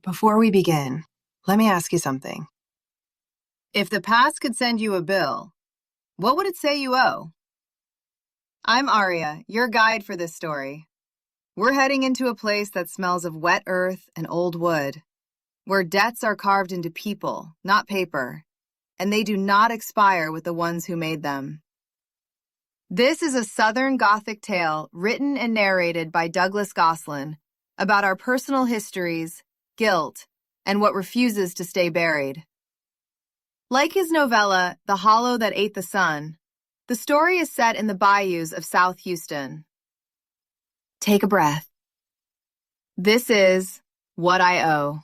Before we begin, let me ask you something. If the past could send you a bill, what would it say you owe? I'm Aria, your guide for this story. We're heading into a place that smells of wet earth and old wood, where debts are carved into people, not paper, and they do not expire with the ones who made them. This is a Southern Gothic tale written and narrated by Douglas Gosselin about our personal histories, guilt, and what refuses to stay buried. Like his novella, The Hollow That Ate the Sun, the story is set in the bayous of South Houston. Take a breath. This is What I Owe.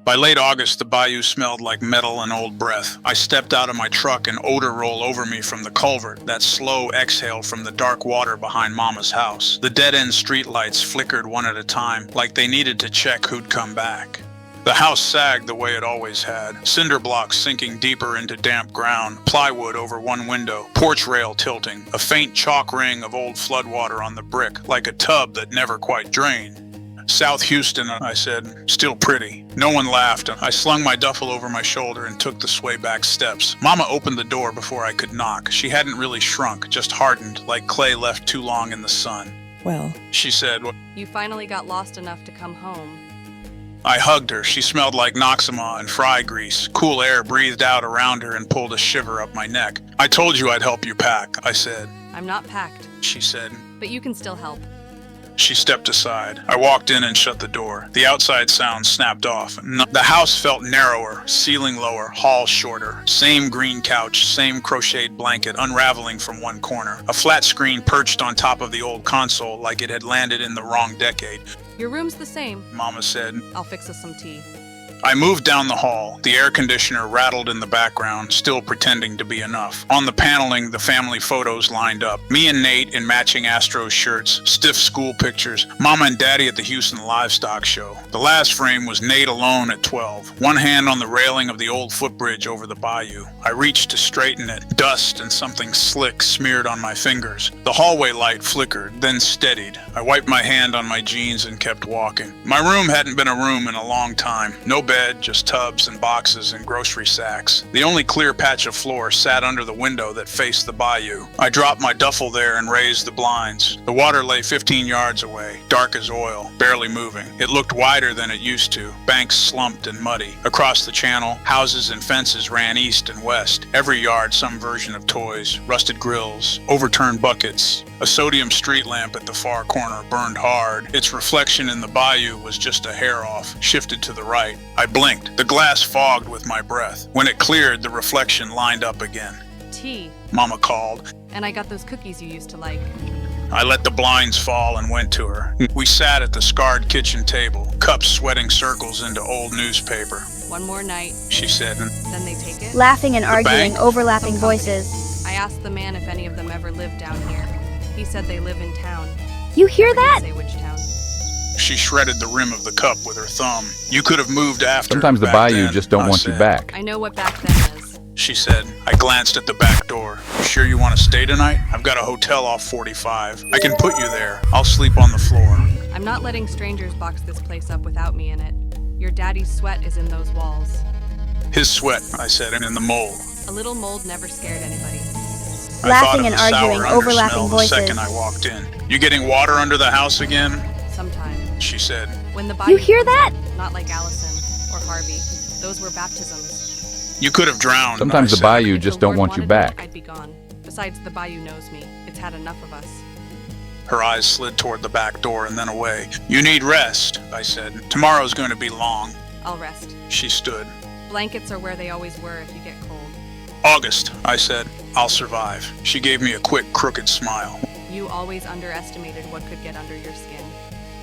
By late August, the bayou smelled like metal and old breath. I stepped out of my truck and odor rolled over me from the culvert, that slow exhale from the dark water behind Mama's house. The dead-end streetlights flickered one at a time, like they needed to check who'd come back. The house sagged the way it always had, cinder blocks sinking deeper into damp ground, plywood over one window, porch rail tilting, a faint chalk ring of old floodwater on the brick, like a tub that never quite drained. South Houston, I said, still pretty. No one laughed. I slung my duffel over my shoulder and took the sway-back steps. Mama opened the door before I could knock. She hadn't really shrunk, just hardened, like clay left too long in the sun. Well, she said, You finally got lost enough to come home. I hugged her. She smelled like Noxema and fry grease. Cool air breathed out around her and pulled a shiver up my neck. I told you I'd help you pack, I said. I'm not packed, she said. but you can still help. She stepped aside. I walked in and shut the door. The outside sound snapped off. The house felt narrower, ceiling lower, hall shorter. Same green couch, same crocheted blanket unraveling from one corner. A flat screen perched on top of the old console like it had landed in the wrong decade. Your room's the same. Mama said. I'll fix us some tea. I moved down the hall. The air conditioner rattled in the background, still pretending to be enough. On the paneling, the family photos lined up. Me and Nate in matching Astros shirts, stiff school pictures, Mama and Daddy at the Houston Livestock Show. The last frame was Nate alone at 12, one hand on the railing of the old footbridge over the bayou. I reached to straighten it. Dust and something slick smeared on my fingers. The hallway light flickered, then steadied. I wiped my hand on my jeans and kept walking. My room hadn't been a room in a long time. No bed, just tubs and boxes and grocery sacks. The only clear patch of floor sat under the window that faced the bayou. I dropped my duffel there and raised the blinds. The water lay 15 yards away, dark as oil, barely moving. It looked wider than it used to, banks slumped and muddy. Across the channel, houses and fences ran east and west. Every yard some version of toys, rusted grills, overturned buckets. A sodium street lamp at the far corner burned hard. Its reflection in the bayou was just a hair off, shifted to the right. I blinked. The glass fogged with my breath. When it cleared, the reflection lined up again. Tea. Mama called. And I got those cookies you used to like. I let the blinds fall and went to her. We sat at the scarred kitchen table, cups sweating circles into old newspaper. One more night, She said, then they take it. Laughing and arguing, bank? overlapping voices. I asked the man if any of them ever lived down here. He said they live in town. You hear Never that? did say which town. She shredded the rim of the cup with her thumb. You could have moved after. Sometimes the back bayou then, just don't I want you said. back. I know what back then is. She said. I glanced at the back door. You sure you want to stay tonight? I've got a hotel off 45. I can put you there. I'll sleep on the floor. I'm not letting strangers box this place up without me in it. Your daddy's sweat is in those walls. His sweat, I said, and in the mold. A little mold never scared anybody. I Laughing thought of and the sour arguing, overlapping undersmell the voices. second I walked in. You getting water under the house again? Sometime. She said. When the bayou You hear that? Not like Allison or Harvey. Those were baptisms. You could have drowned. Sometimes I the said. bayou If just the don't Lord want you wanted me, back. I'd be gone. Besides, the bayou knows me. It's had enough of us. Her eyes slid toward the back door and then away. You need rest, I said. Tomorrow's going to be long. I'll rest. She stood. Blankets are where they always were if you get cold. August, I said. I'll survive. She gave me a quick, crooked smile. You always underestimated what could get under your skin.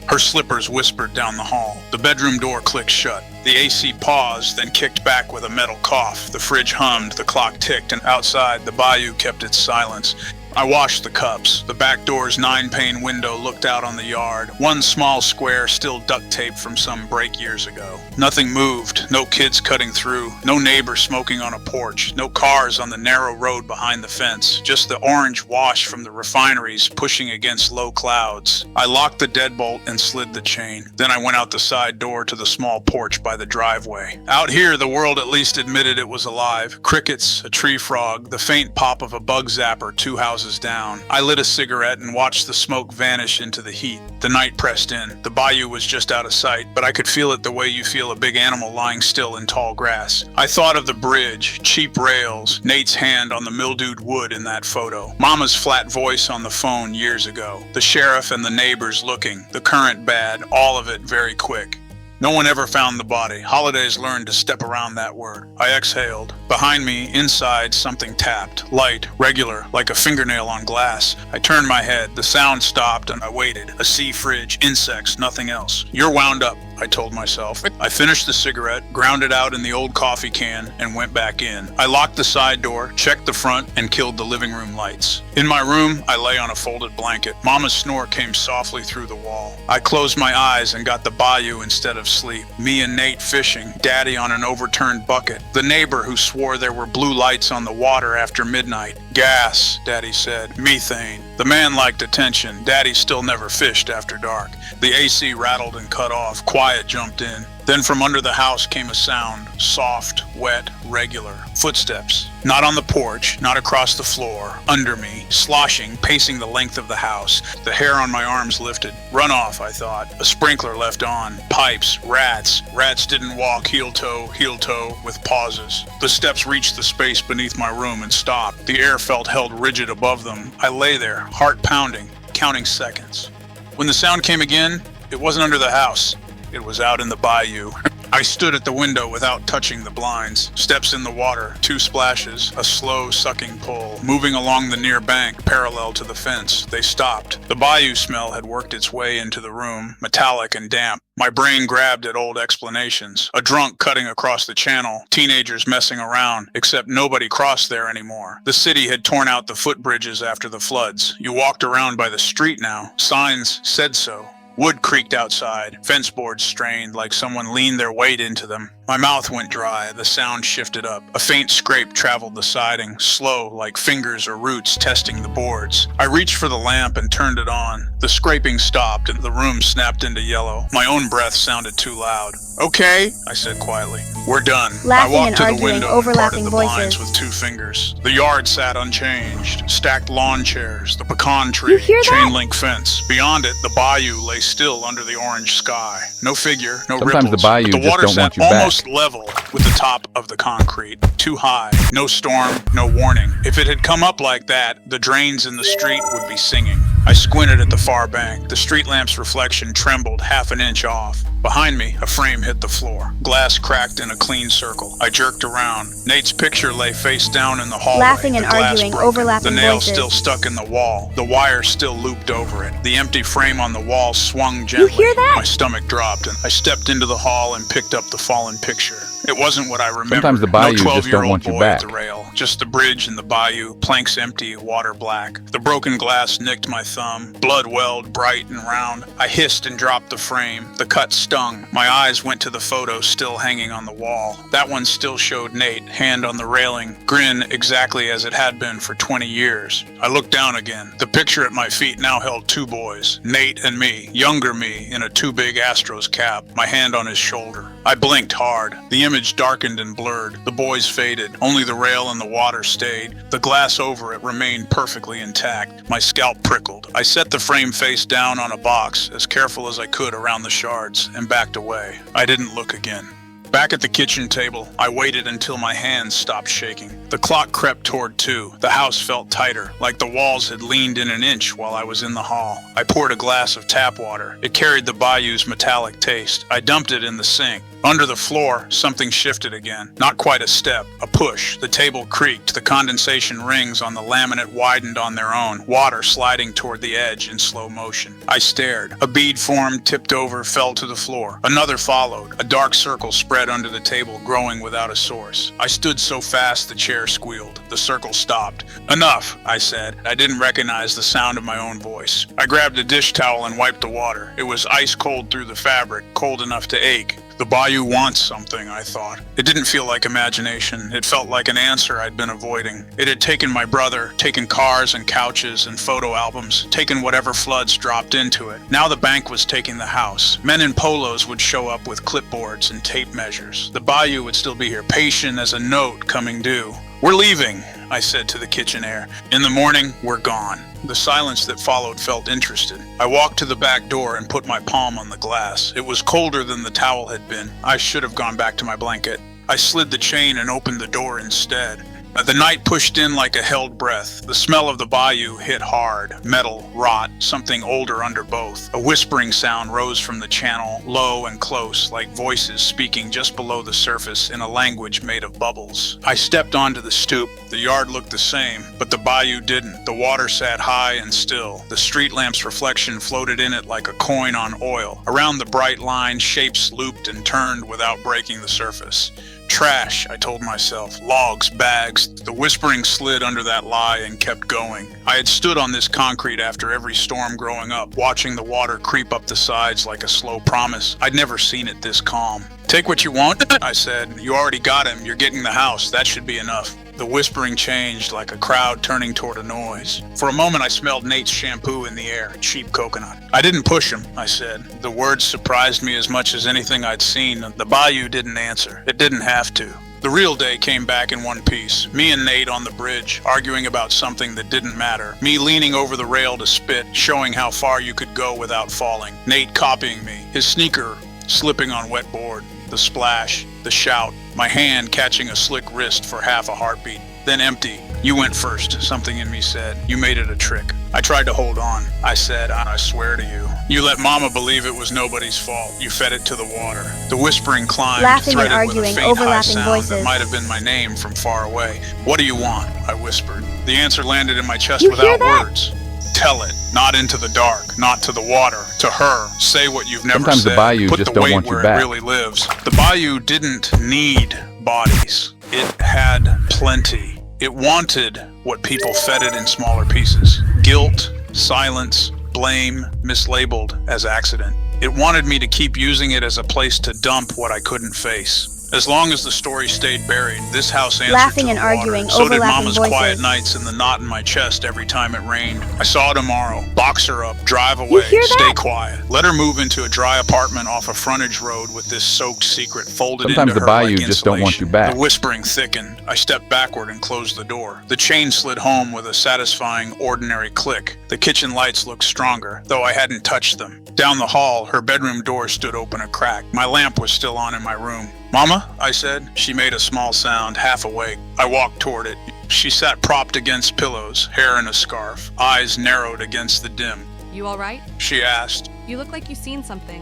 Her slippers whispered down the hall. The bedroom door clicked shut. The AC paused, then kicked back with a metal cough. The fridge hummed, the clock ticked, and outside, the bayou kept its silence. I washed the cups. The back door's 9-pane window looked out on the yard. One small square still duct taped from some break years ago. Nothing moved. No kids cutting through. No neighbor smoking on a porch. No cars on the narrow road behind the fence. Just the orange wash from the refineries pushing against low clouds. I locked the deadbolt and slid the chain. Then I went out the side door to the small porch by the driveway. Out here, the world at least admitted it was alive. Crickets, a tree frog, the faint pop of a bug zapper 2 houses down. I lit a cigarette and watched the smoke vanish into the heat. The night pressed in. The bayou was just out of sight, but I could feel it the way you feel a big animal lying still in tall grass. I thought of the bridge, cheap rails, Nate's hand on the mildewed wood in that photo, Mama's flat voice on the phone years ago, the sheriff and the neighbors looking, the current bad, all of it very quick. No one ever found the body. Holidays learned to step around that word. I exhaled. Behind me, inside, something tapped. Light, regular, like a fingernail on glass. I turned my head. The sound stopped and I waited. A sea fridge, insects, nothing else. You're wound up, I told myself. I finished the cigarette, ground it out in the old coffee can, and went back in. I locked the side door, checked the front, and killed the living room lights. In my room, I lay on a folded blanket. Mama's snore came softly through the wall. I closed my eyes and got the bayou instead of sleep. Me and Nate fishing, Daddy on an overturned bucket. The neighbor who swore there were blue lights on the water after midnight. Gas, Daddy said. Methane. The man liked attention. Daddy still never fished after dark. The AC rattled and cut off. Quiet jumped in. Then from under the house came a sound, soft, wet, regular. Footsteps. Not on the porch, not across the floor, under me, sloshing, pacing the length of the house. The hair on my arms lifted. Runoff, I thought. A sprinkler left on. Pipes. Rats. Rats didn't walk heel toe, with pauses. The steps reached the space beneath my room and stopped. The air felt held rigid above them. I lay there, heart pounding, counting seconds. When the sound came again, it wasn't under the house. It was out in the bayou. I stood at the window without touching the blinds. Steps in the water, 2 splashes, a slow sucking pull. Moving along the near bank, parallel to the fence, they stopped. The bayou smell had worked its way into the room, metallic and damp. My brain grabbed at old explanations. A drunk cutting across the channel, teenagers messing around, except nobody crossed there anymore. The city had torn out the footbridges after the floods. You walked around by the street now. Signs said so. Wood creaked outside, fence boards strained like someone leaned their weight into them. My mouth went dry, the sound shifted up. A faint scrape traveled the siding, slow like fingers or roots testing the boards. I reached for the lamp and turned it on. The scraping stopped and the room snapped into yellow. My own breath sounded too loud. Okay, I said quietly. We're done. Laughing I walked and to the arguing, window and parted overlapping the blinds voices. with 2 fingers. The yard sat unchanged. Stacked lawn chairs, the pecan tree, You hear that? chain link fence. Beyond it, the bayou lay still under the orange sky. No figure, no Sometimes ripples. the bayou but the just water don't want sat you back. almost level with the top of the concrete. Too high. No storm, no warning. If it had come up like that, the drains in the street would be singing. I squinted at the far bank. The street lamp's reflection trembled half an inch off. Behind me, a frame hit the floor. Glass cracked in a clean circle. I jerked around. Nate's picture lay face down in the hallway. Laughing and the glass arguing, broken. overlapping The nail voices. still stuck in the wall. The wire still looped over it. The empty frame on the wall swung gently. hear that? My stomach dropped and I stepped into the hall and picked up the fallen picture. It wasn't what I remembered. Sometimes the bayou no just don't 12-year-old want you boy back. at the rail. Just the bridge and the bayou, planks empty, water black. The broken glass nicked my thumb. Blood welled bright and round. I hissed and dropped the frame. The cut stung. My eyes went to the photo still hanging on the wall. That one still showed Nate, hand on the railing, grin exactly as it had been for 20 years. I looked down again. The picture at my feet now held 2 boys, Nate and me, younger me in a too big Astros cap, my hand on his shoulder. I blinked hard. The image darkened and blurred. The boys faded. Only the rail and the water stayed. The glass over it remained perfectly intact. My scalp prickled. I set the frame face down on a box, as careful as I could around the shards, and backed away. I didn't look again. Back at the kitchen table, I waited until my hands stopped shaking. The clock crept toward 2. The house felt tighter, like the walls had leaned in an inch while I was in the hall. I poured a glass of tap water. It carried the bayou's metallic taste. I dumped it in the sink. Under the floor, something shifted again. Not quite a step, a push. The table creaked. The condensation rings on the laminate widened on their own, water sliding toward the edge in slow motion. I stared. A bead formed, tipped over, fell to the floor. Another followed. A dark circle spread under the table, growing without a source. I stood so fast the chair air squealed. The circle stopped. Enough, I said. I didn't recognize the sound of my own voice. I grabbed a dish towel and wiped the water. It was ice cold through the fabric, cold enough to ache. The bayou wants something, I thought. It didn't feel like imagination. It felt like an answer I'd been avoiding. It had taken my brother, taken cars and couches and photo albums, taken whatever floods dropped into it. Now the bank was taking the house. Men in polos would show up with clipboards and tape measures. The bayou would still be here, patient as a note coming due. "We're leaving," I said to the kitchen air. "In the morning, we're gone." The silence that followed felt interested. I walked to the back door and put my palm on the glass. It was colder than the towel had been. I should have gone back to my blanket. I slid the chain and opened the door instead. The night pushed in like a held breath. The smell of the bayou hit hard. Metal, rot, something older under both. A whispering sound rose from the channel, low and close, like voices speaking just below the surface in a language made of bubbles. I stepped onto the stoop. The yard looked the same, but the bayou didn't. The water sat high and still. The street lamp's reflection floated in it like a coin on oil. Around the bright line, shapes looped and turned without breaking the surface. Trash, I told myself. Logs, bags. The whispering slid under that lie and kept going. I had stood on this concrete after every storm growing up, watching the water creep up the sides like a slow promise. I'd never seen it this calm. "Take what you want," I said. "You already got him. You're getting the house. That should be enough." The whispering changed like a crowd turning toward a noise. For a moment I smelled Nate's shampoo in the air, cheap coconut. "I didn't push him," I said. The words surprised me as much as anything I'd seen. The bayou didn't answer. It didn't have to. The real day came back in one piece. Me and Nate on the bridge, arguing about something that didn't matter. Me leaning over the rail to spit, showing how far you could go without falling. Nate copying me, his sneaker slipping on wet board. The splash, the shout, my hand catching a slick wrist for half a heartbeat. Then empty. "You went first," something in me said. "You made it a trick." I tried to hold on. I said, "I swear to you. You let Mama believe it was nobody's fault. You fed it to the water." The whispering climbed, Laughing and threaded with a arguing, faint high overlapping sound voices. that might have been my name from far away. "What do you want?" I whispered. The answer landed in my chest You hear without that? words. "Tell it, not into the dark, not to the water, to her. Say what you've never Sometimes said. the bayou Put just the don't weight want you where back. it really lives." The bayou didn't need bodies. It had plenty. It wanted what people fed it in smaller pieces. Guilt, silence, blame, mislabeled as accident. It wanted me to keep using it as a place to dump what I couldn't face. As long as the story stayed buried, this house answered Laughing to and the water. arguing, So did overlapping Mama's voices. quiet nights and the knot in my chest every time it rained. I saw her tomorrow. Box her up, drive You away, hear stay that? quiet. Let her move into a dry apartment off a frontage road with this soaked secret folded Sometimes into the her bayou like just don't want you insulation. back. The whispering thickened. I stepped backward and closed the door. The chain slid home with a satisfying, ordinary click. The kitchen lights looked stronger, though I hadn't touched them. Down the hall, her bedroom door stood open a crack. My lamp was still on in my room. "Mama," I said. She made a small sound, half awake. I walked toward it. She sat propped against pillows, hair in a scarf, eyes narrowed against the dim. You all right? She asked. You look like you've seen something.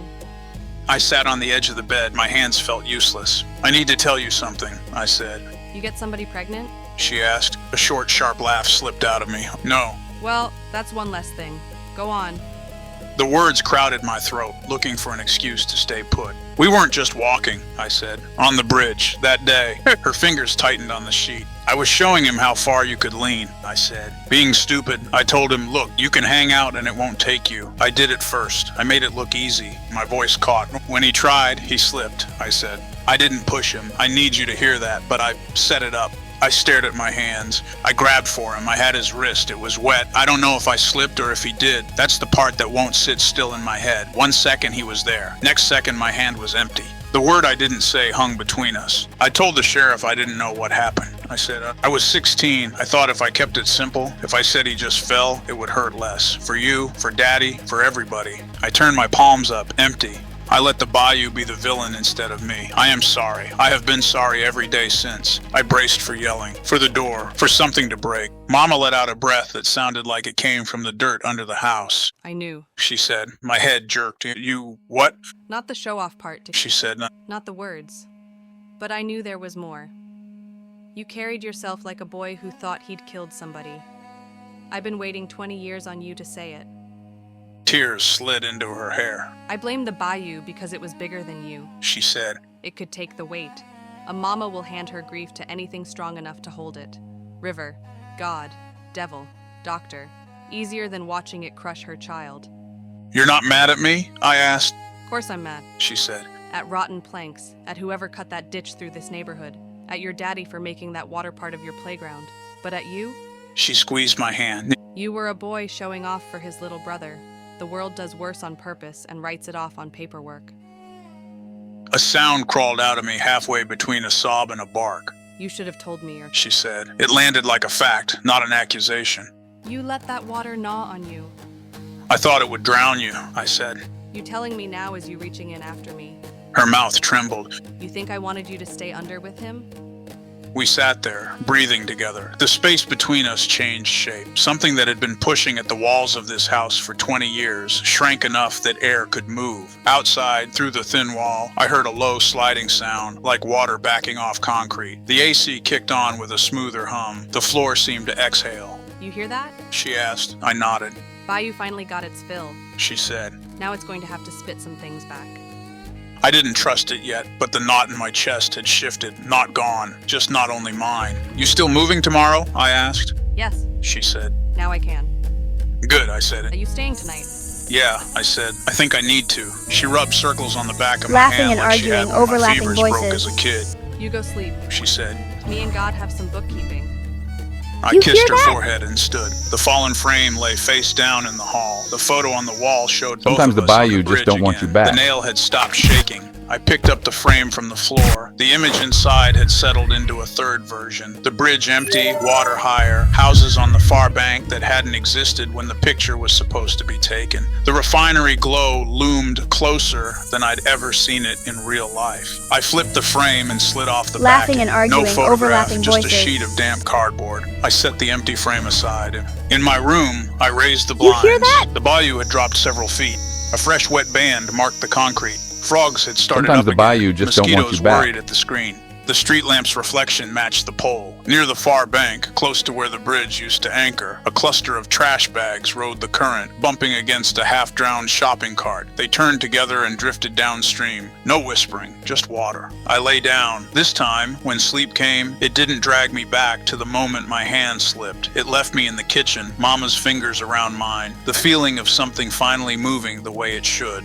I sat on the edge of the bed. My hands felt useless. "I need to tell you something," I said. You get somebody pregnant? She asked. A short, sharp laugh slipped out of me. "No." Well, that's one less thing. Go on. The words crowded my throat, looking for an excuse to stay put. "We weren't just walking," I said. "On the bridge, that day." Her fingers tightened on the sheet. "I was showing him how far you could lean," I said. Being stupid, I told him, "Look, you can hang out and it won't take you." I did it first. I made it look easy. My voice caught. "When he tried, he slipped," I said. "I didn't push him. I need you to hear that, but I set it up." I stared at my hands. I grabbed for him. I had his wrist. It was wet. I don't know if I slipped or if he did. That's the part that won't sit still in my head. 1 second he was there. Next second my hand was empty. The word I didn't say hung between us. I told the sheriff I didn't know what happened. I said, I was 16. I thought if I kept it simple, if I said he just fell, it would hurt less. For you, for Daddy, for everybody. I turned my palms up, empty. I let the bayou be the villain instead of me. I am sorry. I have been sorry every day since. I braced for yelling, for the door, for something to break. Mama let out a breath that sounded like it came from the dirt under the house. I knew. She said. My head jerked. "You, what?" Not the show-off part. She said. Not the words. But I knew there was more. You carried yourself like a boy who thought he'd killed somebody. I've been waiting 20 years on you to say it. Tears slid into her hair. I blamed the bayou because it was bigger than you. She said. It could take the weight. A mama will hand her grief to anything strong enough to hold it. River, God, devil, doctor. Easier than watching it crush her child. "You're not mad at me?" I asked. Of course I'm mad. She said. At rotten planks, at whoever cut that ditch through this neighborhood, at your daddy for making that water part of your playground. But at you? She squeezed my hand. You were a boy showing off for his little brother. The world does worse on purpose and writes it off on paperwork. A sound crawled out of me halfway between a sob and a bark. You should have told me, or She said. It landed like a fact, not an accusation. you let that water gnaw on you. "I thought it would drown you," I said. You telling me now is you reaching in after me. Her mouth trembled. You think I wanted you to stay under with him? We sat there, breathing together. The space between us changed shape. Something that had been pushing at the walls of this house for 20 years shrank enough that air could move. Outside, through the thin wall, I heard a low sliding sound, like water backing off concrete. The AC kicked on with a smoother hum. The floor seemed to exhale. You hear that? She asked. I nodded. Bayou finally got its fill. She said. Now it's going to have to spit some things back. I didn't trust it yet, but the knot in my chest had shifted, not gone, just not only mine. "You still moving tomorrow?" I asked. Yes, She said. now I can. "Good," I Are said. you staying tonight? "Yeah," I said. "I think I need to." She rubbed circles on the back of my Laughing hand and like she had arguing, when my overlapping fevers broke voices. as a kid. You go sleep. She said. Me and God have some bookkeeping. I You kissed hear her that? forehead and stood. The fallen frame lay face down in the hall. The photo on the wall showed Sometimes both the of us on bayou the just bridge don't want again. you back. The nail had stopped shaking. I picked up the frame from the floor. The image inside had settled into a third version. The bridge empty, water higher, houses on the far bank that hadn't existed when the picture was supposed to be taken. The refinery glow loomed closer than I'd ever seen it in real life. I flipped the frame and slid off the Laughing back. and arguing, No photograph, overlapping just voices. a sheet of damp cardboard. I set the empty frame aside. In my room, I raised the You blinds. hear that? The bayou had dropped several feet. A fresh wet band marked the concrete. Frogs had started Sometimes up the again. bayou just don't want Mosquitoes you back. worried at the screen. The street lamp's reflection matched the pole. Near the far bank, close to where the bridge used to anchor, a cluster of trash bags rode the current, bumping against a half-drowned shopping cart. They turned together and drifted downstream. No whispering, just water. I lay down. This time, when sleep came, it didn't drag me back to the moment my hand slipped. It left me in the kitchen, Mama's fingers around mine, the feeling of something finally moving the way it should.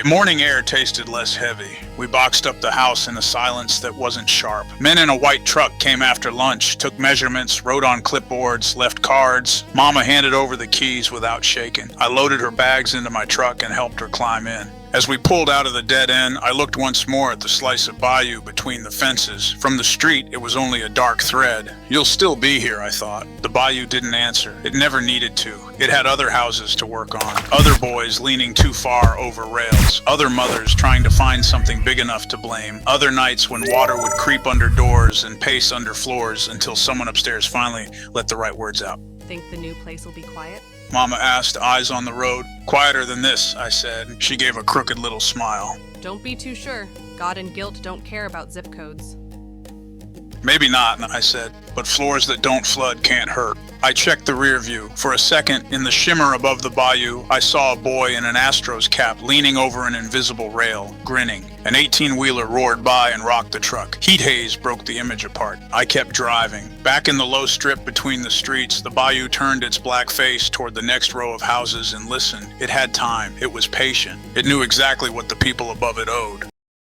Morning air tasted less heavy. We boxed up the house in a silence that wasn't sharp. Men in a white truck came after lunch, took measurements, wrote on clipboards, left cards. Mama handed over the keys without shaking. I loaded her bags into my truck and helped her climb in. As we pulled out of the dead end, I looked once more at the slice of bayou between the fences. From the street, it was only a dark thread. You'll still be here, I thought. The bayou didn't answer. It never needed to. It had other houses to work on, other boys leaning too far over rails, other mothers trying to find something big enough to blame, other nights when water would creep under doors and pace under floors until someone upstairs finally let the right words out. Think the new place will be quiet? Mama asked, eyes on the road. Quieter than this, I said. She gave a crooked little smile. Don't be too sure. God and guilt don't care about zip codes. Maybe not, I said, but floors that don't flood can't hurt. I checked the rear view. For a second, in the shimmer above the bayou, I saw a boy in an Astros cap leaning over an invisible rail, grinning. An 18-wheeler roared by and rocked the truck. Heat haze broke the image apart. I kept driving. Back in the low strip between the streets, the bayou turned its black face toward the next row of houses and listened. It had time. It was patient. It knew exactly what the people above it owed.